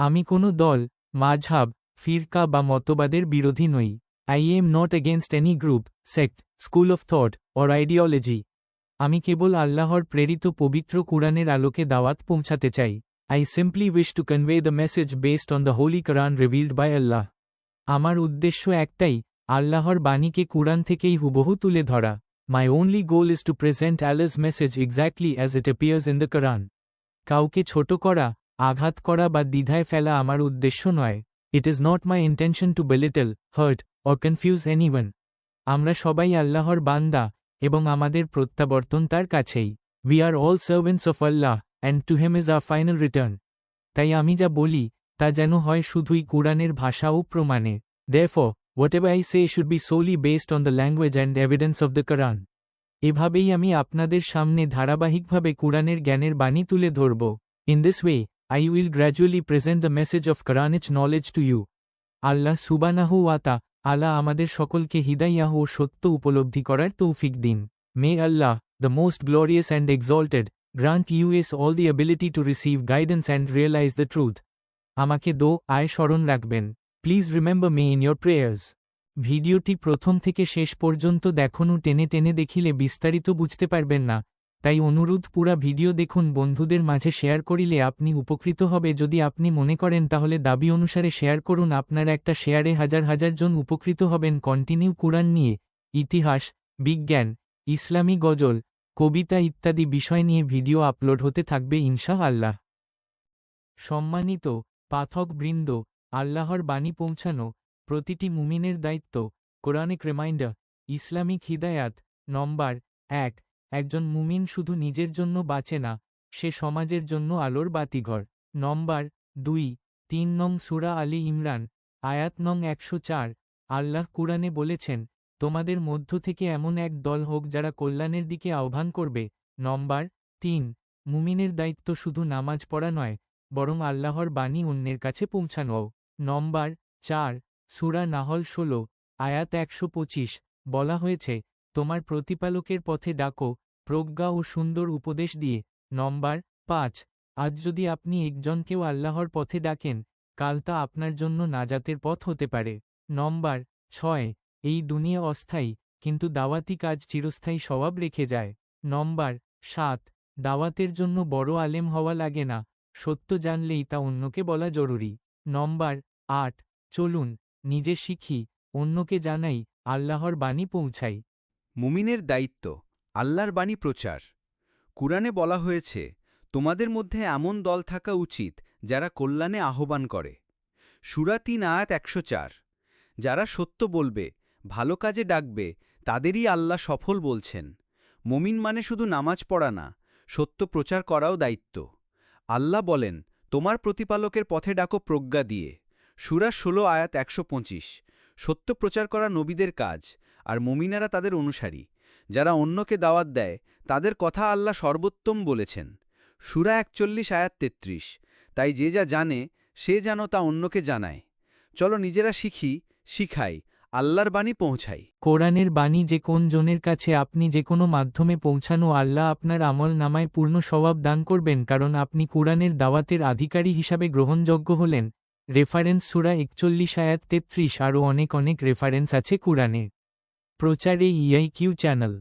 আমি কোনো দল, মাযহাব, ফিরকা বা মতবাদের বিরোধী নই। I am not against any group, sect, school of thought or ideology. আমি কেবল আল্লাহর প্রেরিত পবিত্র কুরআনের আলোকে দাওয়াত পৌঁছাতে চাই। I simply wish to convey the message based on the Holy Quran revealed by Allah. আমার উদ্দেশ্য একটাই, আল্লাহর বাণীকে কুরআন থেকেই হুবহু তুলে ধরা। My only goal is to present Allah's message exactly as it appears in the Quran. কাউকে ছোট করা, আঘাত করা বা দ্বিধায় ফেলা আমার উদ্দেশ্য নয়। It is not my intention to belittle, hurt, or confuse anyone. আমরা সবাই আল্লাহর বান্দা, এবং আমাদের প্রত্যাবর্তন তার কাছেই। We are all servants of Allah, and to him is our final return. তাই আমি যা বলি, তা যেন হয় শুধুই কুরআনের ভাষা ও প্রমাণে। Therefore, whatever I say should be solely based on the language and evidence of the Quran. এভাবেই আমি আপনাদের সামনে ধারাবাহিকভাবে কুরআনের জ্ঞানের বাণী তুলে ধরব। In this way, I will gradually present the message of Quranic knowledge to you. আল্লাহ সুবহানাহু ওয়া তাআলা আমাদের সকলকে হিদায়াহ ও সত্য উপলব্ধি করার তৌফিক দিন। May Allah, the most glorious and exalted, grant us all the ability to receive guidance and realize the truth. আমাকে আয় স্মরণ রাখবেন। Please remember me in your prayers. ভিডিওটি প্রথম থেকে শেষ পর্যন্ত দেখুন। টেনে টেনে দেখিলে বিস্তারিত বুঝতে পারবেন না, তাই অনুরোধ পুরা ভিডিও দেখুন। বন্ধুদের মাঝে শেয়ার করিলে আপনি উপকৃত হবে। যদি আপনি মনে করেন তাহলে দাবি অনুসারে শেয়ার করুন। আপনার একটা শেয়ারে হাজার হাজার জন উপকৃত হবেন। কন্টিনিউ কুরআন নিয়ে ইতিহাস, বিজ্ঞান, ইসলামী গজল, কবিতা ইত্যাদি বিষয় নিয়ে ভিডিও আপলোড হতে থাকবে ইনশাআল্লাহ। সম্মানিত পাঠকবৃন্দ, আল্লাহর বাণী পৌঁছানো প্রতিটি মুমিনের দায়িত্ব। কোরআনিক রিমাইন্ডার, ইসলামিক হিদায়াত নম্বর 1। একজন মুমিন শুধু নিজের জন্য বাঁচে না, সে সমাজের জন্য আলোর বাতিঘর। নম্বর 2। 3 নং সূরা আলী ইমরান, আয়াত নং 104। আল্লাহ কুরআনে বলেছেন, তোমাদের মধ্য থেকে এমন এক দল হোক যারা কল্যাণের দিকে আহ্বান করবে। নম্বর 3। মুমিনের দায়িত্ব শুধু নামাজ পড়া নয়, বরং আল্লাহর বাণী অন্যের কাছে পৌঁছানোও। নম্বর 4। সূরা নাহল 16, আয়াত 125 বলা হয়েছে, তোমার প্রতিপালকের পথে ডাকো, প্রজ্ঞা ও সুন্দর উপদেশ দিয়ে। নম্বর 5। আজ যদি আপনি একজনকেও আল্লাহর পথে ডাকেন, কাল তা আপনার জন্য নাজাতের পথ হতে পারে। নম্বর 6। এই দুনিয়া অস্থায়ী, কিন্তু দাওয়াতি কাজ চিরস্থায়ী স্বভাব রেখে যায়। নম্বর 7। দাওয়াতের জন্য বড় আলেম হওয়া লাগে না, সত্য জানলেই তা অন্যকে বলা জরুরি। নম্বর 8। চলুন নিজে শিখি, অন্যকে জানাই, আল্লাহর বাণী পৌঁছাই। মুমিনের দায়িত্ব আল্লাহর বাণী প্রচার। কুরআনে বলা হয়েছে, তোমাদের মধ্যে এমন দল থাকা উচিত যারা কল্যাণে আহ্বান করে। সূরা 3 আয়াত 104। যারা সত্য বলবে, ভালো কাজে ডাকবে, তাদেরই আল্লাহ সফল বলছেন। মুমিন মানে শুধু নামাজ পড়া না, সত্য প্রচার করাও দায়িত্ব। আল্লাহ বলেন, তোমার প্রতিপালকের পথে ডাকো প্রজ্ঞা দিয়ে। সূরা 16 আয়াত 125। সত্য প্রচার করা নবীদের কাজ, আর মুমিনারা তাদের অনুসারী। যারা অন্যকে দাওয়াত দেয়, তাদের কথা আল্লাহ সর্বোত্তম বলেছেন। সূরা 41 আয়াত 33। তাই যে যা জানে, সে যেন তা অন্যকে জানায়। চলো নিজেরা শিখি, শিখাই, আল্লাহর বাণী পৌঁছাই। কোরআনের বাণী যে কোন জনের কাছে আপনি যে কোনো মাধ্যমে পৌঁছানো, আল্লাহ আপনার আমল নামায় পূর্ণ সওয়াব দান করবেন, কারণ আপনি কুরআনের দাওয়াতের আধিকারী হিসাবে গ্রহণযোগ্য হলেন। রেফারেন্স সূরা 41 আয়াত 33। আরও অনেক অনেক রেফারেন্স আছে কুরআনে। প্রচারে EIQ চ্যানেল।